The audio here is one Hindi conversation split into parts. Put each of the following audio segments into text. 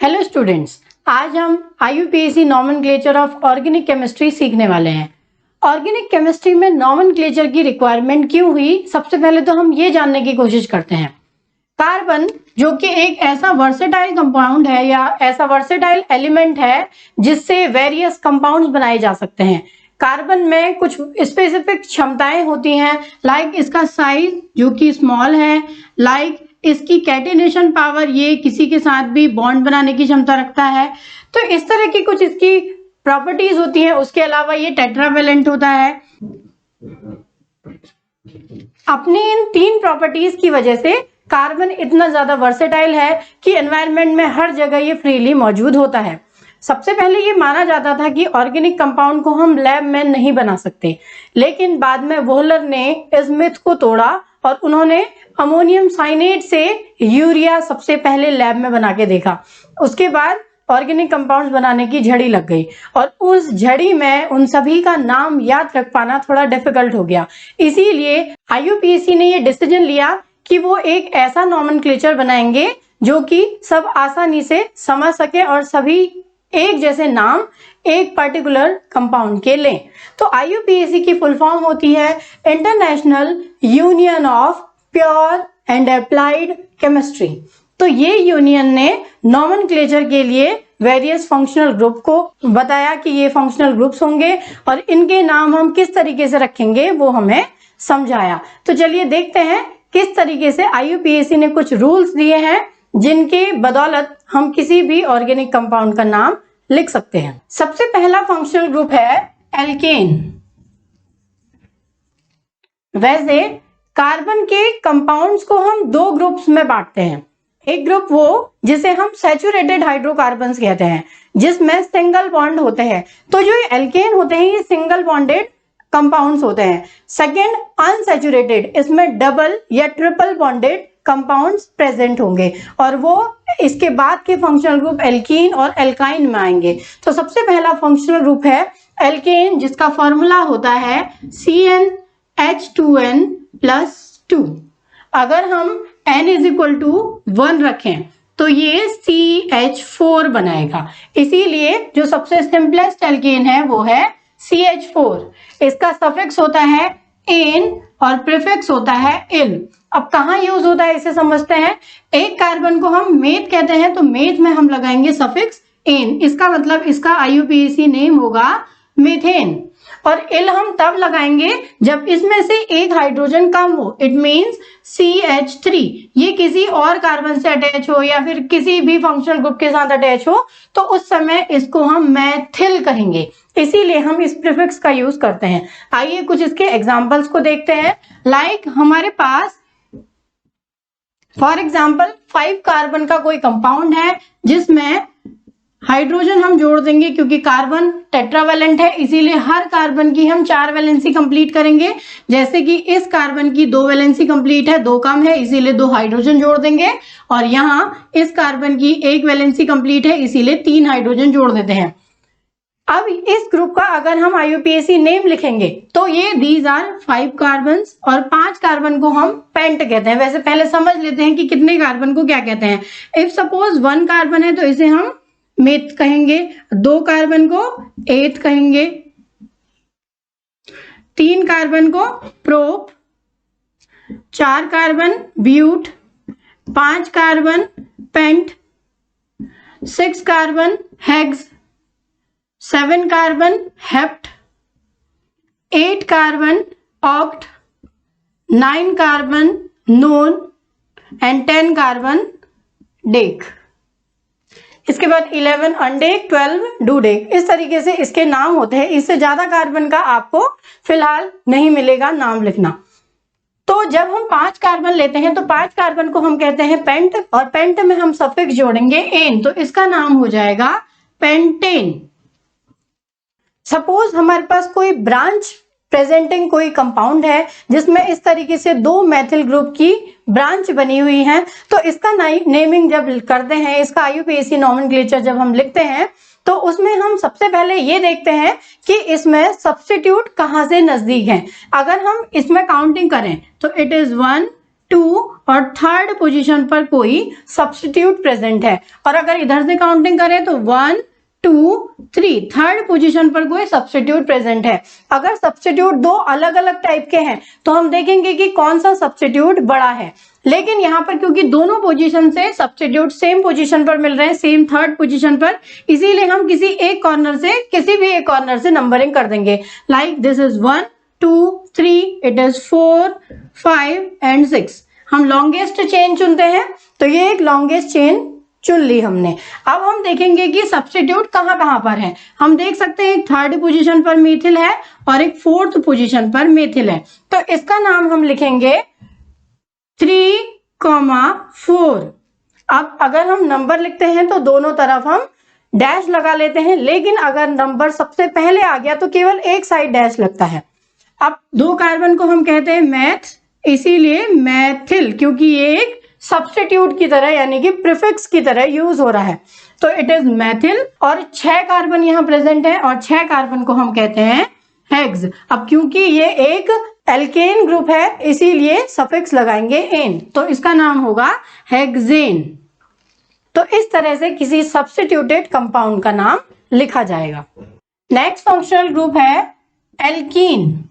हेलो स्टूडेंट्स, आज हम IUPAC nomenclature of organic chemistry सीखने वाले हैं। ऑर्गेनिक केमिस्ट्री में नॉमेनक्लेचर की रिक्वायरमेंट क्यों हुई, सबसे पहले तो हम ये जानने की कोशिश करते हैं। कार्बन जो कि एक ऐसा वर्सेटाइल कंपाउंड है या ऐसा वर्सेटाइल एलिमेंट है जिससे वेरियस कंपाउंड्स बनाए जा सकते हैं। कार्बन में कुछ स्पेसिफिक क्षमताएं होती हैं, लाइक इसका साइज जो कि स्मॉल है, लाइक इसकी कैटिनेशन पावर, ये किसी के साथ भी बॉन्ड बनाने की क्षमता रखता है। तो इस तरह की कुछ इसकी प्रॉपर्टीज होती हैं। उसके अलावा ये टेट्रावेलेंट होता है। अपनी इन तीन प्रॉपर्टीज की वजह से कार्बन इतना ज्यादा वर्सेटाइल है कि एनवायरनमेंट में हर जगह ये फ्रीली मौजूद होता है। सबसे पहले ये माना जाता था कि ऑर्गेनिक कंपाउंड को हम लैब में नहीं बना सकते, लेकिन बाद में वोहलर ने इस मिथ को तोड़ा और उन्होंने अमोनियम साइनेट से यूरिया सबसे पहले लैब में बना के देखा। उसके बाद ऑर्गेनिक कंपाउंड्स बनाने की झड़ी लग गई और उस झड़ी में उन सभी का नाम याद रख पाना थोड़ा डिफिकल्ट हो गया। इसीलिए IUPAC ने ये डिसीजन लिया कि वो एक ऐसा नॉमेनक्लेचर बनाएंगे जो कि सब आसानी से समझ सके और सभी एक जैसे नाम एक पर्टिकुलर कंपाउंड के लें। तो IUPAC की फुल फॉर्म होती है international union of pure and applied chemistry. तो ये यूनियन ने नॉमेनक्लेचर के लिए वेरियस फंक्शनल ग्रुप को बताया कि ये फंक्शनल ग्रुप्स होंगे और इनके नाम हम किस तरीके से रखेंगे वो हमें समझाया। तो चलिए देखते हैं किस तरीके से IUPAC ने कुछ रूल्स दिए हैं जिनके बदौलत हम किसी भी ऑर्गेनिक कंपाउंड का नाम लिख सकते हैं। सबसे पहला फंक्शनल ग्रुप है एल्केन। वैसे कार्बन के कंपाउंड्स को हम दो ग्रुप्स में बांटते हैं। एक ग्रुप वो जिसे हम सैचुरेटेड हाइड्रोकार्बन्स कहते हैं, जिसमें सिंगल बॉन्ड होते हैं। तो जो ये एल्केन होते हैं ये सिंगल बॉन्डेड कंपाउंड्स होते हैं। सेकेंड अनसैचुरेटेड, इसमें डबल या ट्रिपल बॉन्डेड कंपाउंड्स प्रेजेंट होंगे और वो इसके बाद के फंक्शनल ग्रुप एल्कीन और एल्काइन में आएंगे। तो सबसे पहला फंक्शनल ग्रुप है एल्केन, जिसका फॉर्मूला होता है CnH2n+2। अगर हम n = 1 रखें तो ये CH4 बनाएगा। इसीलिए जो सबसे सिंपलेस्ट एल्केन है वो है CH4। इसका सफिक्स होता है एन और प्रीफिक्स होता है इल। अब कहाँ यूज होता है इसे समझते हैं। एक कार्बन को हम मेथ कहते हैं, तो मेथ में हम लगाएंगे सफिक्स एन। इसका मतलब इसका IUPAC नेम होगा मीथेन। और इल हम तब लगाएंगे जब इसमें से एक हाइड्रोजन कम हो, इट मींस CH3। ये किसी और कार्बन से अटैच हो या फिर किसी भी फंक्शनल ग्रुप के साथ अटैच हो तो उस समय इसको हम मैथिल कहेंगे। इसीलिए हम इस प्रीफिक्स का यूज करते हैं। आइए कुछ इसके एग्जांपल्स को देखते हैं। लाइक हमारे पास फॉर एग्जांपल 5 कार्बन का कोई कंपाउंड है जिसमें हाइड्रोजन हम जोड़ देंगे, क्योंकि कार्बन टेट्रावेलेंट है इसीलिए हर कार्बन की हम 4 वैलेंसी कंप्लीट करेंगे। जैसे कि इस कार्बन की 2 वैलेंसी कंप्लीट है, 2 कम है इसीलिए 2 हाइड्रोजन जोड़ देंगे। और यहाँ इस कार्बन की 1 वैलेंसी कंप्लीट है इसीलिए 3 हाइड्रोजन जोड़ देते हैं। अब इस ग्रुप का अगर हम IUPAC नेम लिखेंगे तो ये दीज आर 5 कार्बन और 5 कार्बन को हम पेंट कहते हैं। वैसे पहले समझ लेते हैं कि कितने कार्बन को क्या कहते हैं। इफ सपोज 1 कार्बन है तो इसे हम मेथ कहेंगे, 2 कार्बन को एथ कहेंगे, 3 कार्बन को prop, 4 carbon but, 5 carbon pent, 6 carbon hex, 7 carbon hept, 8 carbon oct, 9 carbon non and 10 carbon dec. इसके बाद 11 अनडेक, 12 डूडेक। इस तरीके से इसके नाम होते हैं। इससे ज्यादा कार्बन का आपको फिलहाल नहीं मिलेगा नाम लिखना। तो जब हम 5 कार्बन लेते हैं तो 5 कार्बन को हम कहते हैं पेंट और पेंट में हम सफिक्स जोड़ेंगे एन, तो इसका नाम हो जाएगा पेंटेन। सपोज हमारे पास कोई ब्रांच प्रेजेंटिंग कोई कंपाउंड है जिसमें इस तरीके से 2 मैथिल ग्रुप की ब्रांच बनी हुई है, तो इसका नेमिंग जब करते हैं, इसका IUPAC नॉमेनक्लेचर जब हम लिखते हैं तो उसमें हम सबसे पहले ये देखते हैं कि इसमें सब्स्टिट्यूट कहाँ से नजदीक है। अगर हम इसमें काउंटिंग करें तो इट इज 1, 2 और थर्ड पोजीशन पर कोई सब्स्टिट्यूट प्रेजेंट है। और अगर इधर से काउंटिंग करें तो 1 2 3 थर्ड पोजीशन पर कोई सब्स्टिट्यूट प्रेजेंट है। अगर सब्स्टिट्यूट दो अलग अलग टाइप के हैं तो हम देखेंगे कि कौन सा सब्स्टिट्यूट बड़ा है। लेकिन यहाँ पर क्योंकि दोनों पोजीशन से सब्स्टिट्यूट सेम पोजीशन पर मिल रहे हैं, सेम थर्ड पोजीशन पर, इसीलिए हम किसी एक कॉर्नर से किसी भी एक कॉर्नर से नंबरिंग कर देंगे। Like this is 1 2 3, it is 4 5 and 6। हम लॉन्गेस्ट चेन चुनते हैं, तो ये एक लॉन्गेस्ट चेन चुन ली हमने। अब हम देखेंगे कि सब्स्टिट्यूट कहाँ कहाँ पर है। हम देख सकते हैं एक थर्ड पोजीशन पर मेथिल है और एक फोर्थ पोजीशन पर मेथिल है। तो इसका नाम हम लिखेंगे 3,4। अब अगर हम नंबर लिखते हैं तो दोनों तरफ हम डैश लगा लेते हैं, लेकिन अगर नंबर सबसे पहले आ गया तो केवल एक साइड डैश लगता है। अब 2 कार्बन को हम कहते हैं मैथ, इसीलिए मैथिल, क्योंकि ये एक सब्स्टिट्यूट की तरह यानी कि प्रीफिक्स की तरह यूज हो रहा है, तो इट इज मैथिल। और 6 कार्बन यहाँ प्रेजेंट है और 6 कार्बन को हम कहते हैं हेक्स। अब क्योंकि ये एक एल्केन ग्रुप है इसीलिए सफिक्स लगाएंगे एन, तो इसका नाम होगा हेक्सेन। तो इस तरह से किसी सब्स्टिट्यूटेड कंपाउंड का नाम लिखा जाएगा। नेक्स्ट फंक्शनल ग्रुप है एल्कीन।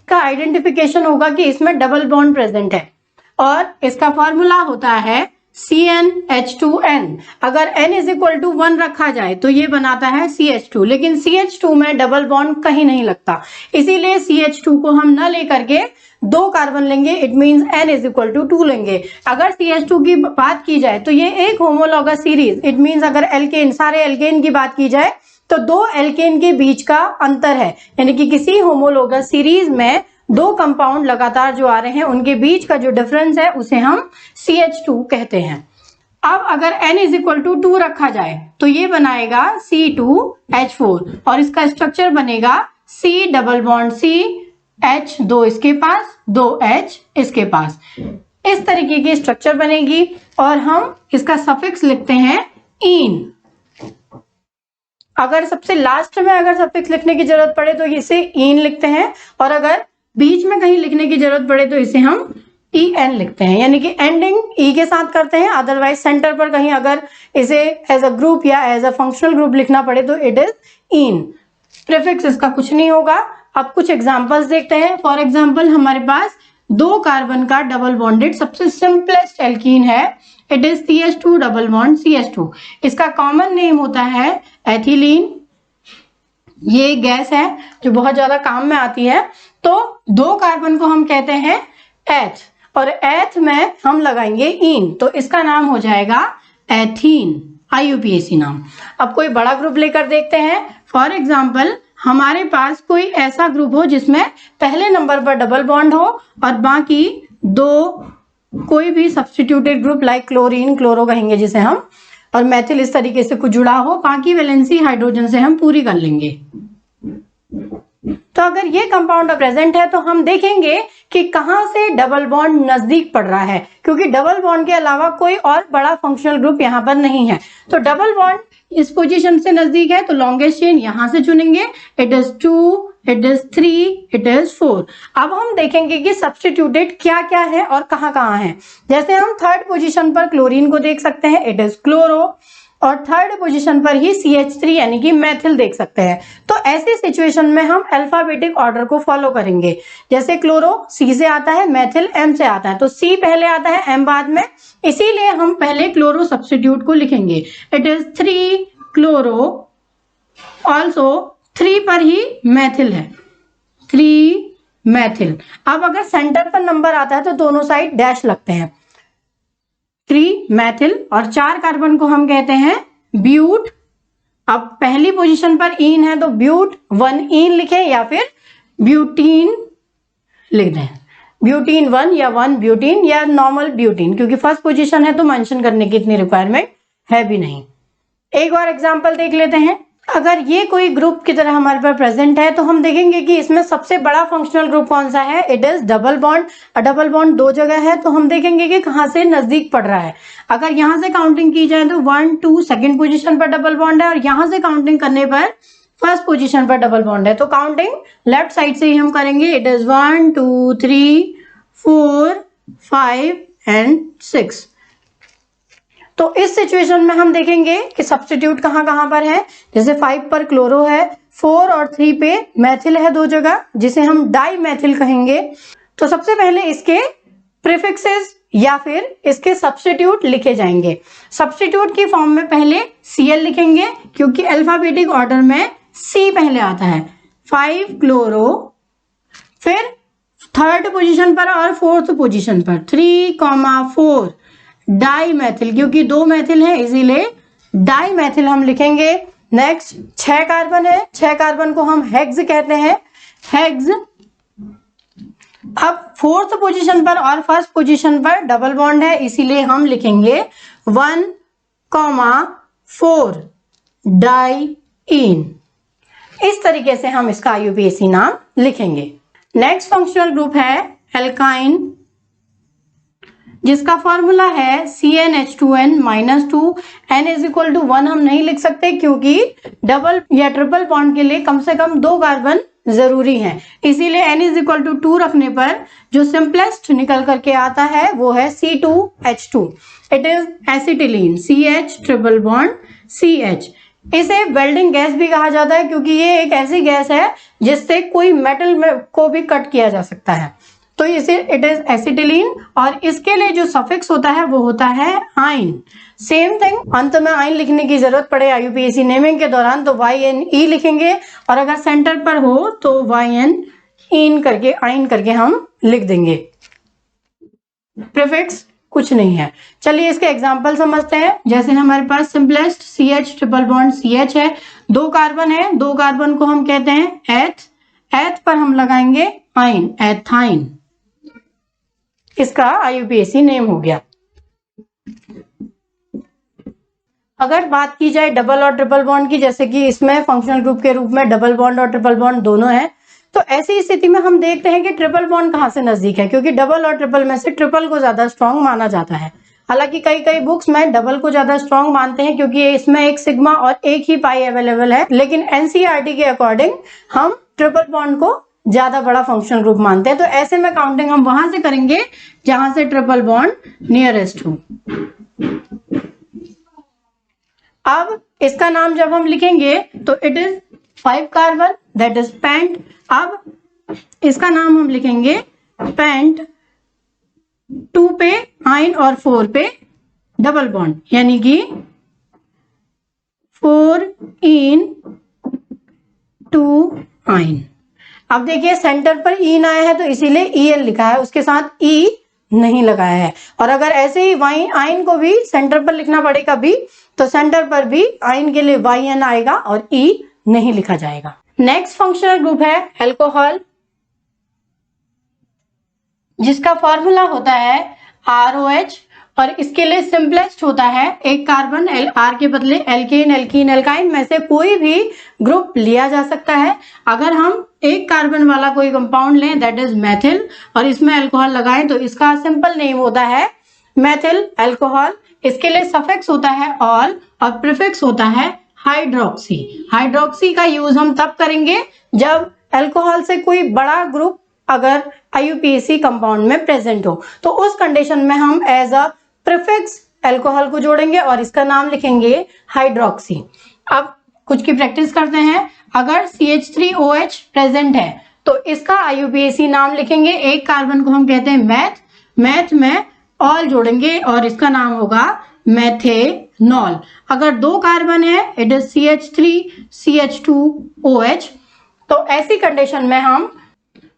का आइडेंटिफिकेशन होगा कि इसमें डबल बॉन्ड प्रेजेंट है और इसका फॉर्मूला होता है CnH2n। अगर n इज इक्वल टू 1 रखा जाए तो ये बनाता है CH2, लेकिन CH2 में डबल बॉन्ड कहीं नहीं लगता, इसीलिए CH2 को हम न लेकर के 2 कार्बन लेंगे, it means n is equal to 2 लेंगे। अगर CH2 की बात की जाए तो ये एक होमोलॉगस सीरीज, इट मींस अगर एल्केन, सारे एल्केन की बात की जाए तो 2 एल्केन के बीच का अंतर है, यानी कि किसी होमोलॉगस सीरीज में 2 कंपाउंड लगातार जो आ रहे हैं उनके बीच का जो डिफरेंस है उसे हम CH2 कहते हैं। अब अगर n इज इक्वल टू 2 रखा जाए तो ये बनाएगा C2H4 और इसका स्ट्रक्चर बनेगा C double bond C, H 2 इसके पास, 2H इसके पास, इस तरीके की स्ट्रक्चर बनेगी। और हम इसका सफिक्स लिखते हैं इन। अगर सबसे लास्ट में अगर सफिक्स लिखने की जरूरत पड़े तो इसे इन लिखते हैं, और अगर बीच में कहीं लिखने की जरूरत पड़े तो इसे हम en लिखते हैं, यानी कि एंडिंग e के साथ करते हैं। अदरवाइज सेंटर पर कहीं अगर इसे एज अ ग्रुप या एज अ फंक्शनल ग्रुप लिखना पड़े तो इट इज इन। प्रीफिक्स इसका कुछ नहीं होगा। अब कुछ एग्जांपल्स देखते हैं। फॉर एग्जांपल हमारे पास 2 कार्बन का डबल बॉन्डेड सबसे सिंपलेस्ट एल्कीन है, it is CH2 double bond CH2। इसका कॉमन नेम होता है एथिलीन। ये गैस है जो बहुत ज्यादा काम में आती है। तो 2 कार्बन को हम कहते हैं एथ और एथ में हम लगाएंगे इन, तो इसका नाम हो जाएगा एथीन, IUPAC नाम। अब कोई बड़ा ग्रुप लेकर देखते हैं। फॉर एग्जाम्पल हमारे पास कोई ऐसा ग्रुप हो जिसमें पहले नंबर पर डबल बॉन्ड हो और बाकी 2 कोई भी substituted group like chlorine, chloro कहेंगे जिसे हम, और मेथिल इस तरीके से कुछ जुड़ा हो, बाकी वैलेंसी हाइड्रोजन से हम पूरी कर लेंगे। तो अगर ये कंपाउंड प्रेजेंट है तो हम देखेंगे कि कहां से डबल बॉन्ड नजदीक पड़ रहा है, क्योंकि डबल बॉन्ड के अलावा कोई और बड़ा फंक्शनल ग्रुप यहाँ पर नहीं है। तो डबल बॉन्ड इस पोजीशन से नजदीक है तो लॉन्गेस्ट चेन यहां से चुनेंगे, it is 2, it is 3, it is 4। अब हम देखेंगे कि सब्स्टिट्यूटेड क्या क्या है और कहां कहां है। जैसे हम थर्ड पोजीशन पर क्लोरीन को देख सकते हैं, इट इज क्लोरो, और थर्ड पोजीशन पर ही CH3 यानी कि मेथिल देख सकते हैं। तो ऐसी सिचुएशन में हम अल्फाबेटिक ऑर्डर को फॉलो करेंगे। जैसे क्लोरो C से आता है, मेथिल M से आता है, तो C पहले आता है, M बाद में, इसीलिए हम पहले क्लोरो सब्स्टिट्यूट को लिखेंगे, इट इज 3 क्लोरो। ऑल्सो 3 पर ही मेथिल है, 3 मेथिल। अब अगर सेंटर पर नंबर आता है तो दोनों साइड डैश लगते हैं, 3 मेथिल, और 4 कार्बन को हम कहते हैं ब्यूट। अब पहली पोजीशन पर इन है तो ब्यूट 1 इन लिखें या फिर ब्यूटीन लिख दें, ब्यूटीन 1 या 1 ब्यूटीन या नॉर्मल ब्यूटीन, क्योंकि फर्स्ट पोजीशन है तो मेंशन करने की इतनी रिक्वायरमेंट है भी नहीं। एक और एग्जांपल देख लेते हैं। अगर ये कोई ग्रुप की तरह हमारे पास प्रेजेंट है तो हम देखेंगे कि इसमें सबसे बड़ा फंक्शनल ग्रुप कौन सा है, it is double bond. Double bond 2 जगह है तो हम देखेंगे कि कहां से नजदीक पड़ रहा है। अगर यहां से काउंटिंग की जाए तो 1 2 सेकंड पोजीशन पर डबल बॉन्ड है, और यहां से काउंटिंग करने पर फर्स्ट पोजीशन पर डबल बॉन्ड है। तो काउंटिंग लेफ्ट साइड से ही हम करेंगे, इट इज 1 2 3 4 5 एंड 6। तो इस सिचुएशन में हम देखेंगे कि सब्स्टिट्यूट कहाँ कहाँ पर है। जैसे 5 पर क्लोरो है, 4 और 3 पे मैथिल है 2 जगह, जिसे हम डाई मैथिल कहेंगे। तो सबसे पहले इसके प्रीफिक्सेस या फिर इसके सब्स्टिट्यूट लिखे जाएंगे। सब्स्टिट्यूट की फॉर्म में पहले Cl लिखेंगे, क्योंकि अल्फाबेटिक ऑर्डर में C पहले आता है। 5 क्लोरो, फिर थर्ड पोजीशन पर और फोर्थ पोजीशन पर 3,4 डाई मैथिल, क्योंकि 2 मैथिल है इसीलिए डाई मैथिल हम लिखेंगे। नेक्स्ट 6 कार्बन है, 6 कार्बन को हम हेक्स कहते हैं, हेक्स। अब फोर्थ पोजीशन पर और फर्स्ट पोजीशन पर डबल बॉन्ड है, इसीलिए हम लिखेंगे 1,4 डाई इन। इस तरीके से हम इसका IUPAC नाम लिखेंगे। नेक्स्ट फंक्शनल ग्रुप है एल्काइन, जिसका फॉर्मूला है CnH2n-2। n is equal to 1 हम नहीं लिख सकते, क्योंकि डबल या ट्रिपल बॉन्ड के लिए कम से कम 2 कार्बन जरूरी हैं, इसीलिए n इज इक्वल टू 2 रखने पर जो सिंपलेस्ट निकल करके आता है वो है C2H2। It is acetylene, CH triple bond CH। इसे वेल्डिंग गैस भी कहा जाता है, क्योंकि ये एक ऐसी गैस है जिससे कोई मेटल को भी कट किया जा सकता है। तो इसे इट इज एसिटिलीन, और इसके लिए जो सफिक्स होता है वो होता है आइन। सेम थिंग, अंत में आइन लिखने की जरूरत पड़े IUPAC नेमिंग के दौरान तो YNE लिखेंगे, और अगर सेंटर पर हो तो YN इन करके आइन करके हम लिख देंगे। प्रीफिक्स कुछ नहीं है। चलिए इसके एग्जाम्पल समझते हैं। जैसे हमारे पास simplest CH triple bond CH है, 2 कार्बन है, 2 कार्बन को हम कहते हैं एथ, एथ पर हम लगाएंगे आइन, एथाइन। इसका IUPAC नेम हो गया। अगर बात की जाए डबल और ट्रिपल बॉन्ड की, जैसे कि इसमें फंक्शनल ग्रुप के रूप में डबल बॉन्ड और ट्रिपल बॉन्ड दोनों है, तो ऐसी स्थिति में हम देखते हैं कि ट्रिपल बॉन्ड कहां से नजदीक है, क्योंकि डबल और ट्रिपल में से ट्रिपल को ज्यादा स्ट्रॉन्ग माना जाता है। हालांकि कई बुक्स में डबल को ज्यादा स्ट्रॉन्ग मानते हैं, क्योंकि इसमें एक सिग्मा और एक ही पाई अवेलेबल है, लेकिन NCERT के अकॉर्डिंग हम ट्रिपल बॉन्ड को ज्यादा बड़ा फंक्शनल ग्रुप मानते हैं। तो ऐसे में काउंटिंग हम वहां से करेंगे जहां से ट्रिपल बॉन्ड नियरेस्ट हो। अब इसका नाम जब हम लिखेंगे तो it is 5 carbon, that is pent. अब इसका नाम हम लिखेंगे पेंट, 2 पे आइन और 4 पे डबल बॉन्ड, यानी कि 4 इन 2 आइन। अब देखिए सेंटर पर इन आया है तो इसीलिए EN लिखा है, उसके साथ E नहीं लगाया है। और अगर ऐसे ही आइन को भी सेंटर पर लिखना पड़ेगा भी, तो सेंटर पर भी आइन के लिए YN आएगा और E नहीं लिखा जाएगा। नेक्स्ट फंक्शनल ग्रुप है अल्कोहल, जिसका फॉर्मूला होता है ROH, और इसके लिए सिंपलेस्ट होता है एक कार्बन, R के बदले एल्केन, एल्कीन, एल्काइन में से कोई भी ग्रुप लिया जा सकता है। अगर हम एक कार्बन वाला कोई कंपाउंड लें, दैट इज मैथिल, और इसमें अल्कोहल लगाएं तो इसका सिंपल नेम होता है मैथिल अल्कोहल। इसके लिए सफिक्स होता है ऑल और प्रीफिक्स होता है हाइड्रोक्सी। हाइड्रोक्सी का यूज हम तब करेंगे जब अल्कोहल से कोई बड़ा ग्रुप अगर IUPAC कंपाउंड में प्रेजेंट हो, तो उस कंडीशन में हम एज अ प्रीफिक्स अल्कोहल को जोड़ेंगे और इसका नाम लिखेंगे हाइड्रोक्सी। अब कुछ की प्रैक्टिस करते हैं। अगर CH3OH प्रेजेंट है तो इसका IUPAC नाम लिखेंगे। एक कार्बन को हम कहते हैं मैथ, मैथ में ऑल जोड़ेंगे और इसका नाम होगा मेथेनॉल। अगर 2 कार्बन है, इट इज CH3CH2OH, तो ऐसी कंडीशन में हम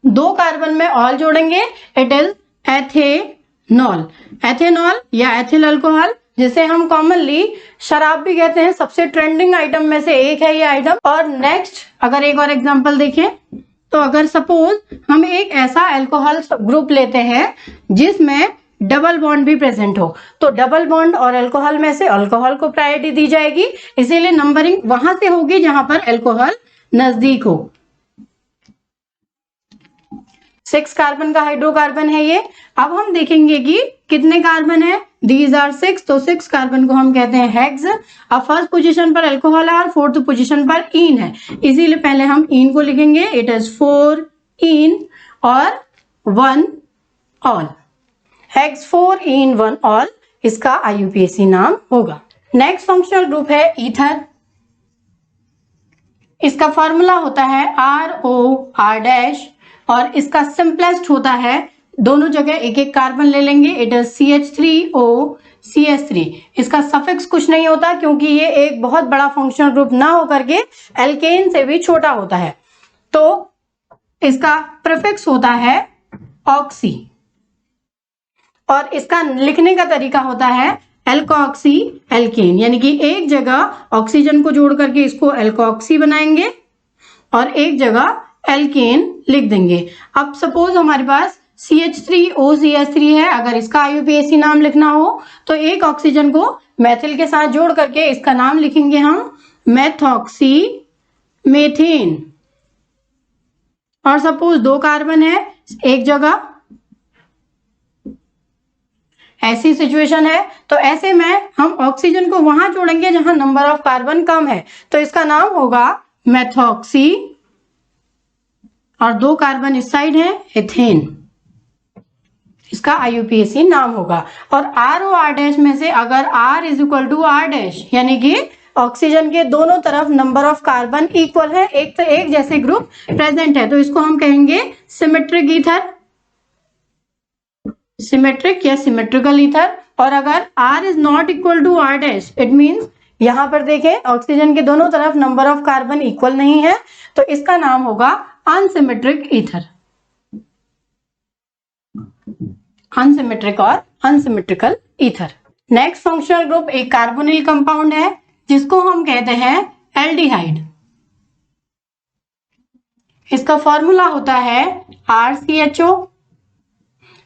2 कार्बन में ऑल जोड़ेंगे, इट इज एथेनॉल। एथेनॉल या एथिल अल्कोहल, जिसे हम कॉमनली शराब भी कहते हैं, सबसे ट्रेंडिंग आइटम में से एक है ये आइटम। और नेक्स्ट अगर एक और एग्जांपल देखें तो अगर सपोज हम एक ऐसा अल्कोहल ग्रुप लेते हैं जिसमें डबल बॉन्ड भी प्रेजेंट हो, तो डबल बॉन्ड और अल्कोहल में से अल्कोहल को प्रायोरिटी दी जाएगी, इसीलिए नंबरिंग वहां से होगी जहां पर अल्कोहल नजदीक हो। 6 कार्बन का हाइड्रोकार्बन है ये। अब हम देखेंगे कि कितने कार्बन है, दीज आर 6, तो 6 कार्बन को हम कहते हैं हेक्स। अब फर्स्ट पोजीशन पर अल्कोहल है और फोर्थ पोजीशन पर इन है, इसीलिए पहले हम इन को लिखेंगे, इट इज 4 इन और 1 ऑल। हेक्स 4ene1 ऑल इसका IUPAC नाम होगा। नेक्स्ट फंक्शनल ग्रुप है ईथर। इसका फॉर्मूला होता है ROR- और इसका सिंपलेस्ट होता है, दोनों जगह एक एक कार्बन ले लेंगे, इट इज CH3O CH3। इसका सफिक्स कुछ नहीं होता क्योंकि ये एक बहुत बड़ा फंक्शनल ग्रुप ना होकर के एल्केन से भी छोटा होता है, तो इसका प्रीफिक्स होता है ऑक्सी और इसका लिखने का तरीका होता है एल्कोक्सी एल्केन, यानी कि एक जगह ऑक्सीजन को जोड़ करके इसको एल्कोक्सी बनाएंगे और एक जगह एल्केन लिख देंगे। अब सपोज हमारे पास CH3O CH3 है, अगर इसका IUPAC नाम लिखना हो तो एक ऑक्सीजन को मेथिल के साथ जोड़ करके इसका नाम लिखेंगे हम मेथॉक्सी मेथेन। और सपोज 2 कार्बन है एक जगह, ऐसी सिचुएशन है, तो ऐसे में हम ऑक्सीजन को वहां जोड़ेंगे जहां नंबर ऑफ कार्बन कम है, तो इसका नाम होगा मेथॉक्सी और 2 कार्बन इस साइड है एथेन, इसका IUPAC नाम होगा। और ROR- में से अगर R = R- यानी कि ऑक्सीजन के दोनों तरफ नंबर ऑफ कार्बन इक्वल है, एक तो एक जैसे ग्रुप प्रेजेंट है, तो इसको हम कहेंगे सिमेट्रिक ईथर, सिमेट्रिक या सिमेट्रिकल ईथर। और अगर R is not equal to R- it means यहां पर देखें ऑक्सीजन के दोनों तरफ नंबर ऑफ कार्बन इक्वल नहीं है, तो इसका नाम होगा अनसिमेट्रिक ईथर, अनसिमेट्रिक और unsymmetrical ether. Next functional group एक कार्बोनिल कंपाउंड है जिसको हम कहते हैं एल्डिहाइड। इसका फॉर्मूला होता है RCHO।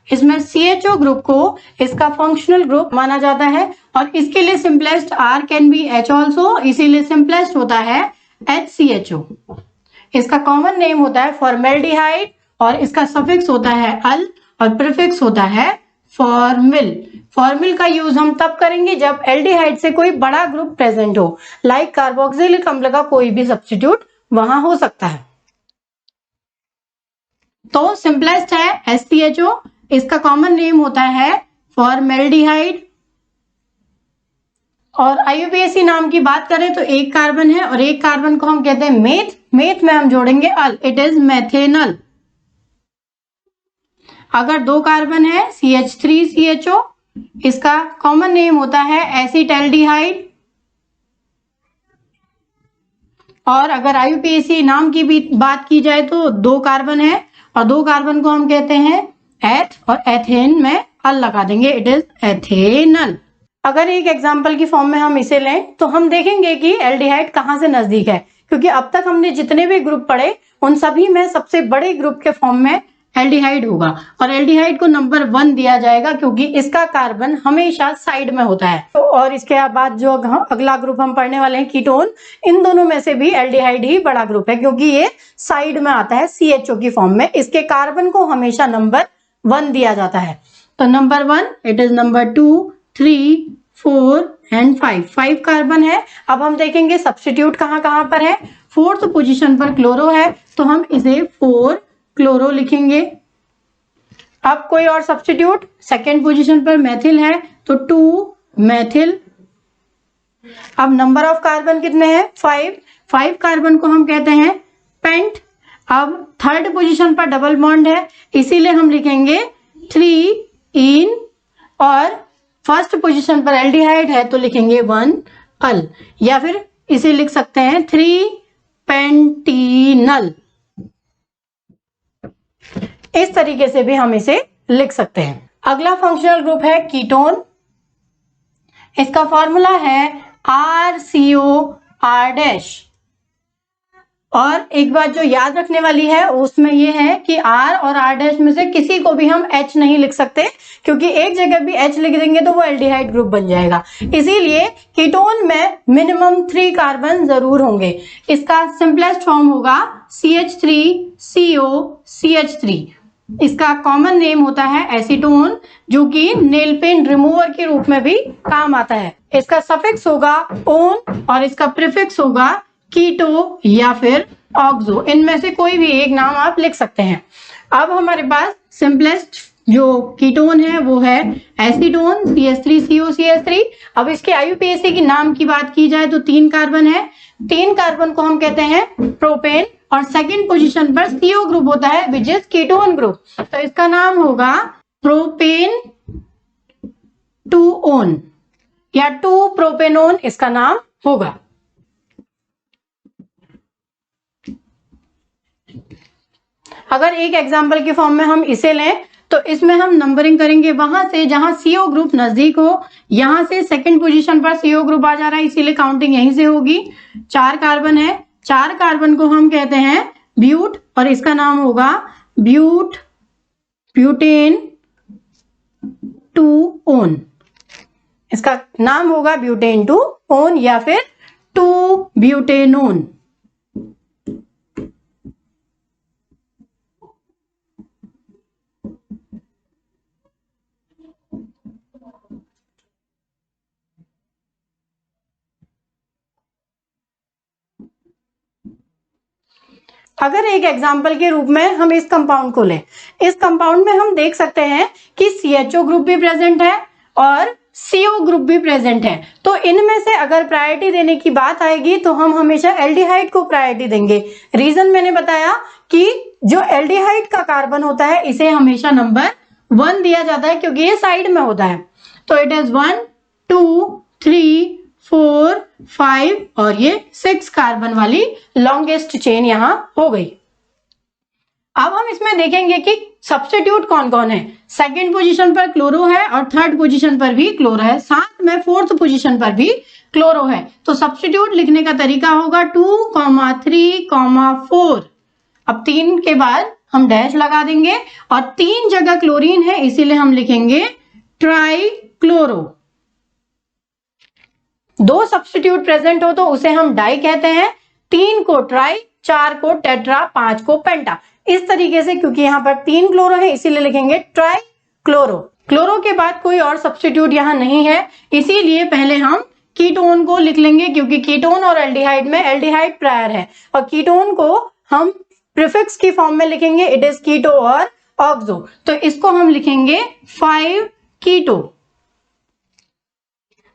इसमें CHO ग्रुप को इसका फंक्शनल ग्रुप माना जाता है और इसके लिए simplest R can be H also, इसीलिए सिंपलेस्ट होता है HCHO। इसका कॉमन नेम होता है फॉर्मेल्डिहाइड और इसका सफिक्स होता है अल और प्रीफिक्स होता है फॉर्मिल। फॉर्मिल का यूज हम तब करेंगे जब एल्डिहाइड से कोई बड़ा ग्रुप प्रेजेंट हो, लाइक कार्बोक्सिलिक अम्ल का कोई भी सब्स्टिट्यूट वहां हो सकता है। तो सिंपलेस्ट है SCHO, इसका कॉमन नेम होता है फॉर्मेल्डिहाइड और IUPAC नाम की बात करें तो एक कार्बन है और एक कार्बन को हम कहते हैं मेथ, मेथ में हम जोड़ेंगे अल, इट इज मेथेनल। अगर 2 कार्बन है CH3CHO, इसका कॉमन नेम होता है एसिटल्डिहाइड। और अगर IUPAC नाम की भी बात की जाए तो 2 कार्बन है और 2 कार्बन को हम कहते हैं एथ और एथेन में अल लगा देंगे, इट इज एथेनल। अगर एक एग्जांपल की फॉर्म में हम इसे लें तो हम देखेंगे कि एल्डिहाइड कहां से नजदीक है, क्योंकि अब तक हमने जितने भी ग्रुप पढ़े उन सभी में सबसे बड़े ग्रुप के फॉर्म में एल्डिहाइड होगा और एल्डिहाइड को नंबर 1 दिया जाएगा क्योंकि इसका कार्बन हमेशा साइड में होता है। तो और इसके बाद जो अगला ग्रुप हम पढ़ने वाले हैं कीटोन, इन दोनों में से भी एल्डिहाइड ही बड़ा ग्रुप है क्योंकि ये साइड में आता है CHO की फॉर्म में, इसके कार्बन को हमेशा नंबर 1 दिया जाता है। तो number 1 it is number 2 3 4 and 5 carbon है। अब हम देखेंगे सब्स्टिट्यूट कहां कहां पर है। 4th पोजीशन पर क्लोरो है तो हम इसे 4 क्लोरो लिखेंगे। अब कोई और सब्स्टिट्यूट, 2nd पोजीशन पर मेथिल है तो 2 मेथिल। अब नंबर ऑफ कार्बन कितने हैं 5 कार्बन को हम कहते हैं पेंट। अब 3rd पोजीशन पर डबल बॉन्ड है इसीलिए हम लिखेंगे 3 इन और 1st पोजीशन पर एल्डिहाइड है तो लिखेंगे 1 अल, या फिर इसे लिख सकते हैं 3 पेंटीनल। इस तरीके से भी हम इसे लिख सकते हैं। अगला फंक्शनल ग्रुप है कीटोन। इसका फॉर्मूला है RCOR-। और एक बात जो याद रखने वाली है उसमें यह है कि R और R- में से किसी को भी हम H नहीं लिख सकते क्योंकि एक जगह भी H लिख देंगे तो वो एल्डिहाइड ग्रुप बन जाएगा। इसीलिए कीटोन में मिनिमम 3 कार्बन जरूर होंगे। इसका सिंपलेस्ट फॉर्म होगा CH3COCH3। इसका कॉमन नेम होता है एसीटोन जो कि नेल पेंट रिमूवर के रूप में भी काम आता है। इसका सफिक्स होगा ओन और इसका प्रीफिक्स होगा कीटो या फिर ऑक्सो, इनमें से कोई भी एक नाम आप लिख सकते हैं। अब हमारे पास सिंपलेस्ट जो कीटोन है वो है एसीटोन CH3COCH3। अब इसके IUPAC की नाम की बात की जाए तो 3 कार्बन है, 3 कार्बन को हम कहते हैं प्रोपेन, और सेकंड पोजीशन पर CO ग्रुप होता है विच इज कीटोन ग्रुप, तो इसका नाम होगा प्रोपेन 2-ओन या 2-प्रोपेनोन इसका नाम होगा। अगर एक एग्जाम्पल के फॉर्म में हम इसे लें तो इसमें हम नंबरिंग करेंगे वहां से जहां CO ग्रुप नजदीक हो। यहां से सेकंड पोजीशन पर CO ग्रुप आ जा रहा है, इसीलिए काउंटिंग यहीं से होगी। 4 कार्बन है, 4 कार्बन को हम कहते हैं ब्यूट, और इसका नाम होगा ब्यूटेन 2-ओन, इसका नाम होगा ब्यूटेन 2-ओन या फिर 2-ब्यूटेनोन। अगर एक एग्जाम्पल के रूप में हम इस कंपाउंड को लें, इस कंपाउंड में हम देख सकते हैं कि CHO ग्रुप भी प्रेजेंट है और CO ग्रुप भी प्रेजेंट है। तो इनमें से अगर प्रायोरिटी देने की बात आएगी तो हम हमेशा एल्डिहाइड को प्रायोरिटी देंगे। रीजन मैंने बताया कि जो एल्डिहाइड का कार्बन होता है इसे हमेशा नंबर 1 दिया जाता है क्योंकि ये साइड में होता है। तो इट इज 1 2 3 4 5 और ये 6 कार्बन वाली लॉन्गेस्ट चेन यहां हो गई। अब हम इसमें देखेंगे कि सब्स्टिट्यूट कौन कौन है। सेकंड पोजीशन पर क्लोरो है और थर्ड पोजीशन पर भी क्लोरो है, साथ में फोर्थ पोजीशन पर भी क्लोरो है। तो सब्स्टिट्यूट लिखने का तरीका होगा 2, 3, 4। अब 3 के बाद हम डैश लगा देंगे और 3 जगह क्लोरीन है इसीलिए हम लिखेंगे ट्राई क्लोरो। 2 सब्स्टिट्यूट प्रेजेंट हो तो उसे हम डाई कहते हैं, 3 को ट्राई, 4 को टेट्रा, 5 को पेंटा। इस तरीके से क्योंकि यहाँ पर 3 क्लोरो है इसीलिए लिखेंगे ट्राई क्लोरो। क्लोरो के बाद कोई और सब्स्टिट्यूट यहाँ नहीं है इसीलिए पहले हम कीटोन को लिख लेंगे क्योंकि कीटोन और एल्डिहाइड में एल्डिहाइड प्रायर है और कीटोन को हम प्रीफिक्स की फॉर्म में लिखेंगे, इट इज कीटो और ऑक्सो। तो इसको हम लिखेंगे 5 कीटो।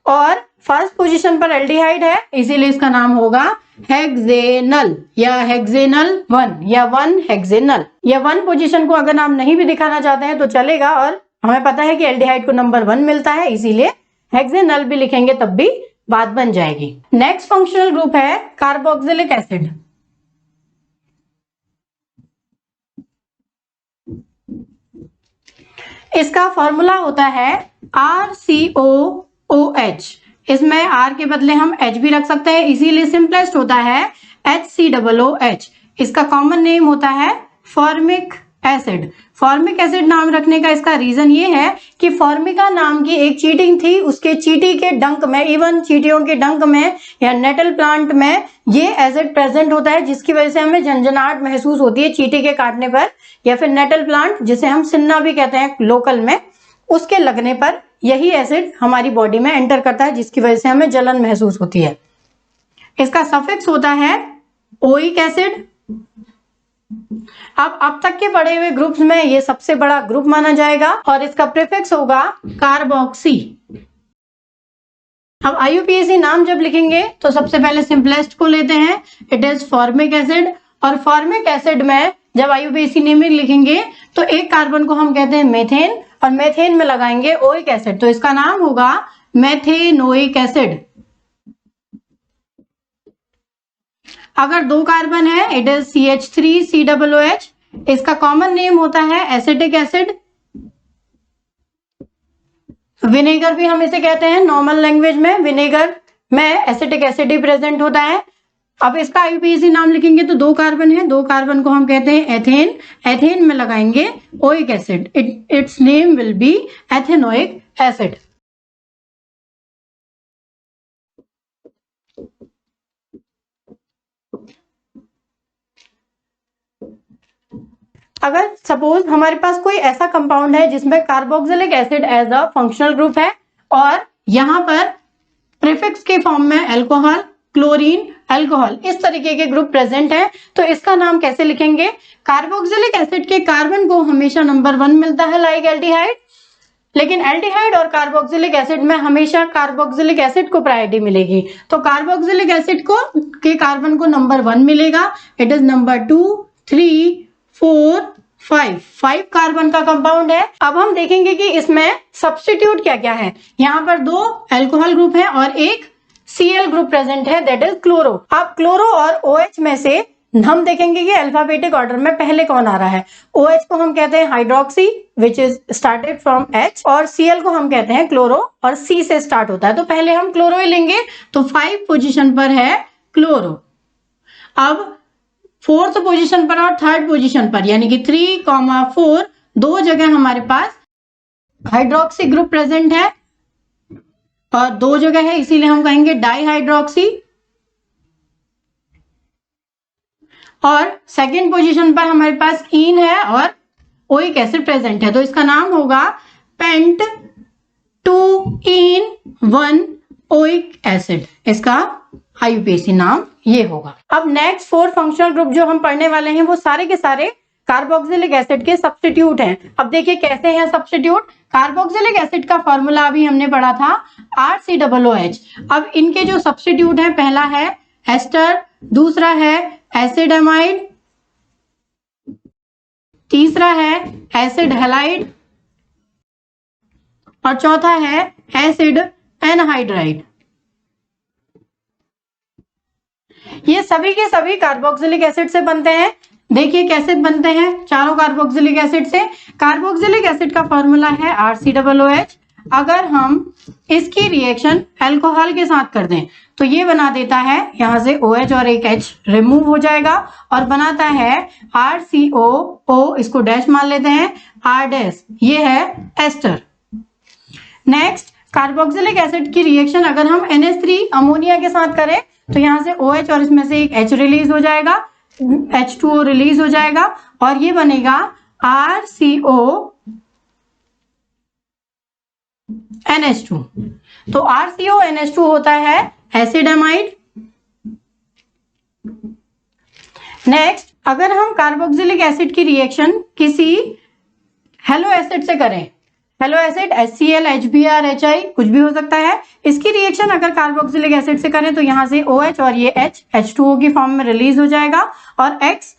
और फर्स्ट पोजीशन पर एल्डिहाइड है इसीलिए इसका नाम होगा हेक्सेनल या हेक्सेनल 1 या 1 हेक्सेनल। या 1 पोजीशन को अगर आप नहीं भी दिखाना चाहते हैं तो चलेगा, और हमें पता है कि एल्डिहाइड को नंबर 1 मिलता है इसीलिए हेक्सेनल भी लिखेंगे तब भी बात बन जाएगी। नेक्स्ट फंक्शनल ग्रुप है कार्बोक्सिलिक एसिड। इसका फॉर्मूला होता है RCOOH। इसमें R के बदले हम H भी रख सकते हैं इसीलिए सिंपलेस्ट होता है HCOOH। इसका कॉमन नेम होता है फॉर्मिक एसिड। फॉर्मिक एसिड नाम रखने का इसका रीजन ये है कि फॉर्मिका नाम की एक चीटिंग थी, उसके चीटी के डंक में, इवन चीटियों के डंक में या नेटल प्लांट में ये एसिड प्रेजेंट होता है जिसकी वजह से हमें झंझनाहट महसूस होती है चीटी के काटने पर, या फिर नेटल प्लांट जिसे हम सिन्ना भी कहते हैं लोकल में, उसके लगने पर यही एसिड हमारी बॉडी में एंटर करता है जिसकी वजह से हमें जलन महसूस होती है। इसका सफिक्स होता है ओइक एसिड। अब तक के पढ़े हुए ग्रुप्स में ये सबसे बड़ा ग्रुप माना जाएगा और इसका प्रीफिक्स होगा कार्बोक्सी। अब IUPAC नाम जब लिखेंगे तो सबसे पहले सिंपलेस्ट को लेते हैं, इट इज फॉर्मिक एसिड। और फॉर्मिक एसिड में जब IUPAC नेम लिखेंगे तो एक कार्बन को हम कहते हैं मेथेन और मेथेन में लगाएंगे ओइक एसिड, तो इसका नाम होगा मेथेनोइक एसिड। अगर 2 कार्बन है इट इज CH3COOH। इसका कॉमन नेम होता है एसिटिक एसिड। विनेगर भी हम इसे कहते हैं, नॉर्मल लैंग्वेज में विनेगर में एसिटिक एसिड ही प्रेजेंट होता है। अब इसका IUPAC नाम लिखेंगे तो 2 कार्बन है, 2 कार्बन को हम कहते हैं एथेन। एथेन में लगाएंगे oic acid, its name will be ethanoic acid. अगर सपोज हमारे पास कोई ऐसा कंपाउंड है जिसमें carboxylic acid as a functional group है और यहां पर प्रीफिक्स के फॉर्म में अल्कोहल, क्लोरीन, अल्कोहल, इस तरीके के ग्रुप प्रेजेंट है तो इसका नाम कैसे लिखेंगे? कार्बोक्सिलिक एसिड के कार्बन को हमेशा नंबर 1 मिलता है लाइक एल्डिहाइड, लेकिन एल्डिहाइड और कार्बोक्सिलिक एसिड में हमेशा कार्बोक्सिलिक एसिड को प्रायोरिटी मिलेगी, तो कार्बोक्सिलिक एसिड को के कार्बन को नंबर 1 मिलेगा। इट इज नंबर 2, 3, 4, 5 कार्बन का कंपाउंड है। अब हम देखेंगे कि इसमें सब्स्टिट्यूट क्या क्या है। यहाँ पर 2 अल्कोहल ग्रुप है और एक Cl ग्रुप प्रेजेंट है, दैट इज क्लोरो। अब क्लोरो और OH में से हम देखेंगे कि अल्फाबेटिक ऑर्डर में पहले कौन आ रहा है। OH को हम कहते हैं hydroxy which is started from H, और Cl को हम कहते हैं क्लोरो और C से स्टार्ट होता है, तो पहले हम क्लोरो ही लेंगे। तो 5 पोजीशन पर है क्लोरो। अब 4th पोजीशन पर और 3rd पोजीशन पर यानी कि 3,4 2 जगह हमारे पास हाइड्रोक्सी ग्रुप प्रेजेंट है और 2 जगह है, इसीलिए हम कहेंगे डाईहाइड्रोक्सी। और 2nd पोजीशन पर हमारे पास ईन है और ओइक एसिड प्रेजेंट है, तो इसका नाम होगा पेंट 2-इन-1 ओइक एसिड, इसका IUPAC नाम ये होगा। अब नेक्स्ट 4 फंक्शनल ग्रुप जो हम पढ़ने वाले हैं वो सारे के सारे कार्बोक्सिलिक एसिड के सब्स्टिट्यूट हैं। अब देखिए कैसे हैं सब्स्टिट्यूट। कार्बोक्सिलिक एसिड का फॉर्मूला अभी हमने पढ़ा था RCOOH। अब इनके जो सब्स्टिट्यूट हैं, पहला है एस्टर, दूसरा है एसिड एमाइड, तीसरा है एसिड हैलाइड और चौथा है एसिड एनहाइड्राइड। ये सभी के सभी कार्बोक्सिलिक एसिड से बनते हैं। देखिए कैसे बनते हैं चारों कार्बोक्सिलिक एसिड से। कार्बोक्सिलिक एसिड का फॉर्मूला है RCOOH। अगर हम इसकी रिएक्शन अल्कोहल के साथ कर दें तो ये बना देता है, यहां से OH और एक H रिमूव हो जाएगा और बनाता है RCOO, इसको डैश मान लेते हैं, R', ये है एस्टर। नेक्स्ट कार्बोक्सिलिक एसिड की रिएक्शन अगर हम NH3 अमोनिया के साथ करें तो यहां से OH और इसमें से एक H रिलीज हो जाएगा, H2O रिलीज हो जाएगा और ये बनेगा RCONH2। तो RCONH2 होता है एसिड एमाइड। नेक्स्ट अगर हम कार्बोक्सिलिक एसिड की रिएक्शन किसी हेलो एसिड से करें, hello acid HCl, HBr, HI कुछ भी हो सकता है, इसकी रिएक्शन अगर कार्बोक्सिलिक एसिड से करें तो यहां से OH और ये H H2O की फॉर्म में रिलीज हो जाएगा और X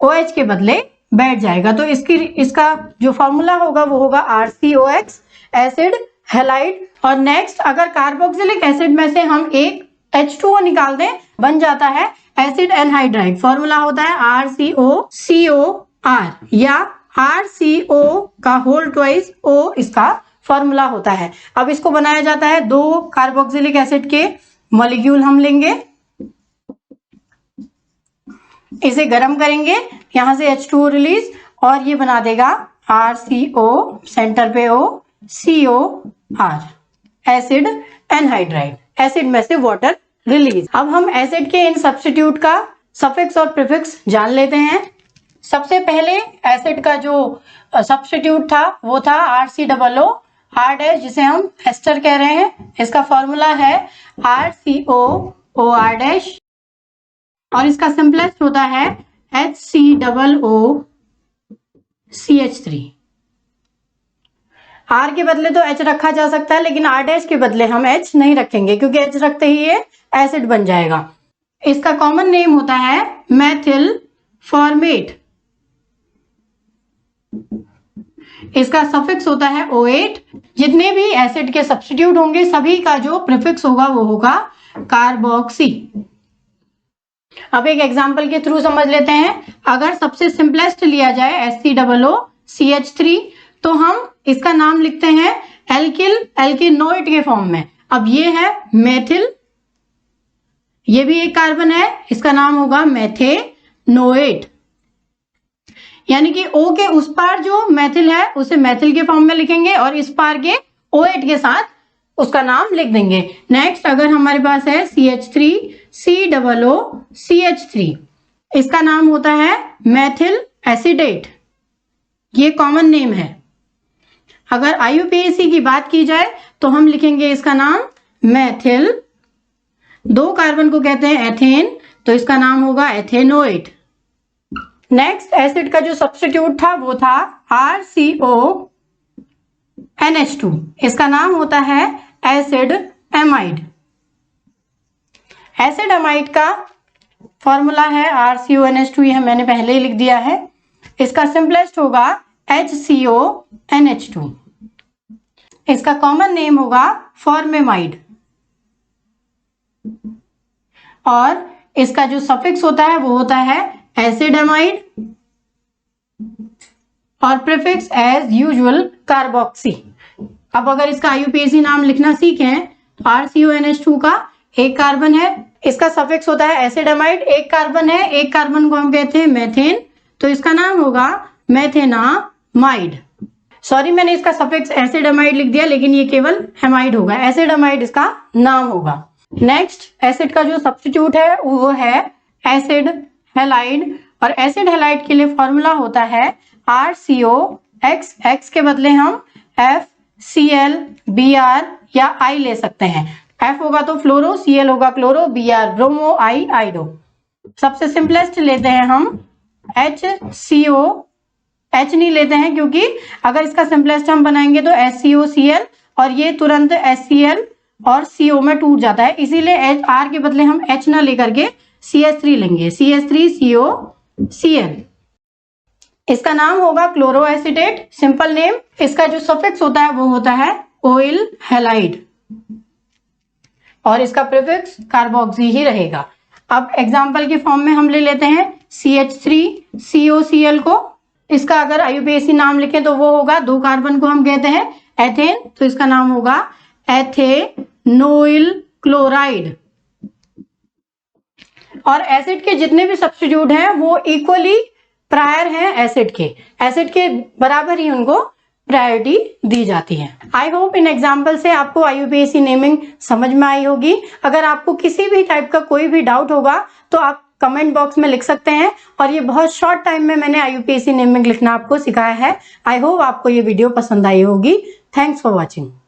OH के बदले बैठ जाएगा। तो इसका जो फॉर्मूला होगा वो होगा RCOX, एसिड हैलाइड। और नेक्स्ट अगर कार्बोक्सिलिक एसिड में से हम एक H2O निकाल दें, बन जाता है एसिड एनहाइड्राइड। फॉर्मूला होता है RCOCOR या RCO का होल ट्वाइस O इसका फॉर्मूला होता है। अब इसको बनाया जाता है 2 कार्बोक्सिलिक एसिड के मॉलिक्यूल हम लेंगे, इसे गर्म करेंगे, यहां से H2O रिलीज और ये बना देगा RCO, सेंटर पे O, COR, acid anhydride. Acid में से वाटर रिलीज। अब हम एसिड के इन सब्स्टिट्यूट का सफिक्स और प्रीफिक्स जान लेते हैं। सबसे पहले एसिड का जो सब्स्टिट्यूट था वो था RCOO, R' जिसे हम एस्टर कह रहे हैं। इसका फॉर्मूला है RCOOR' और इसका सिंपलेस्ट होता है HCOOCH3। R के बदले तो H रखा जा सकता है, लेकिन R' के बदले हम H नहीं रखेंगे क्योंकि H रखते ही ये एसिड बन जाएगा। इसका कॉमन नेम होता है मेथिल फॉर्मेट। इसका सफिक्स होता है O8। जितने भी एसिड के सब्स्टिट्यूट होंगे सभी का जो प्रीफिक्स होगा वो होगा कार्बोक्सी। अब एक एग्जांपल के थ्रू समझ लेते हैं। अगर सबसे सिंपलेस्ट लिया जाए HCOOCH3 तो हम इसका नाम लिखते हैं एल्किल एल्किनोइड के फॉर्म में। अब ये है मेथिल, ये भी एक कार्बन है, इसका नाम होगा मेथेनोएट। यानी कि O के उस पार जो मेथिल है उसे मेथिल के फॉर्म में लिखेंगे और इस पार के O8 के साथ उसका नाम लिख देंगे। नेक्स्ट अगर हमारे पास है CH3 COOCH3, इसका नाम होता है मेथिल एसिडेट, ये कॉमन नेम है। अगर IUPAC की बात की जाए तो हम लिखेंगे इसका नाम मेथिल 2 कार्बन को कहते हैं एथेन, तो इसका नाम होगा एथेनोएट। नेक्स्ट एसिड का जो सब्स्टिट्यूट था वो था RCONH2, इसका नाम होता है एसिड एमाइड। एसिड एमाइड का फॉर्मूला है RCONH2, यह मैंने पहले ही लिख दिया है। इसका सिंपलेस्ट होगा HCONH2। इसका कॉमन नेम होगा फॉर्मेमाइड। और इसका जो सफिक्स होता है वो होता है एसिड एमाइड और प्रीफिक्स एज यूजुअल कार्बोक्सी। अब अगर इसका IUPAC नाम लिखना सीखें तो RCONH2 का एक कार्बन है, इसका सफिक्स होता है एसिड एमाइड, एक कार्बन है, एक कार्बन को हम कहते हैं मेथेन, तो इसका नाम होगा मेथेनामाइड। सॉरी मैंने इसका सफिक्स एसिड एमाइड लिख दिया, लेकिन ये केवल एमाइड होगा, एसिड एमाइड इसका नाम होगा। नेक्स्ट एसिड का जो सब्स्टिट्यूट है वो है एसिड हैलाइड, और एसिड हैलाइड के लिए फॉर्मूला होता है RCOX, X के बदले हम FCl, Br या I ले सकते हैं। F होगा तो फ्लोरो, Cl होगा क्लोरो, Br ब्रोमो, I आइडो। सबसे सिंपलेस्ट लेते हैं हम HCO, H नहीं लेते हैं क्योंकि अगर इसका सिंपलेस्ट हम बनाएंगे तो HCOCl और ये तुरंत HCl और CO में टूट जाता है, इसीलिए R के बदले हम H ना लेकर के CH3 लेंगे, CH3COCl। इसका नाम होगा क्लोरो एसिटेट, सिंपल नेम। इसका जो सफिक्स होता है वो होता है ऑयल हैलाइड और इसका प्रीफिक्स कार्बोक्सी ही रहेगा। अब एग्जाम्पल के फॉर्म में हम ले लेते हैं CH3COCl को। इसका अगर IUPAC नाम लिखें तो वो होगा, 2 कार्बन को हम कहते हैं एथेन, तो इसका नाम होगा एथेनोइल क्लोराइड। और एसिड के जितने भी सब्स्टिट्यूट हैं वो इक्वली प्रायर हैं एसिड के बराबर ही उनको प्रायोरिटी दी जाती है। आई होप इन एग्जाम्पल से आपको IUPAC नेमिंग समझ में आई होगी। अगर आपको किसी भी टाइप का कोई भी डाउट होगा तो आप कमेंट बॉक्स में लिख सकते हैं, और ये बहुत शॉर्ट टाइम में मैंने IUPAC नेमिंग लिखना आपको सिखाया है। आई होप आपको ये वीडियो पसंद आई होगी। Thanks for watching.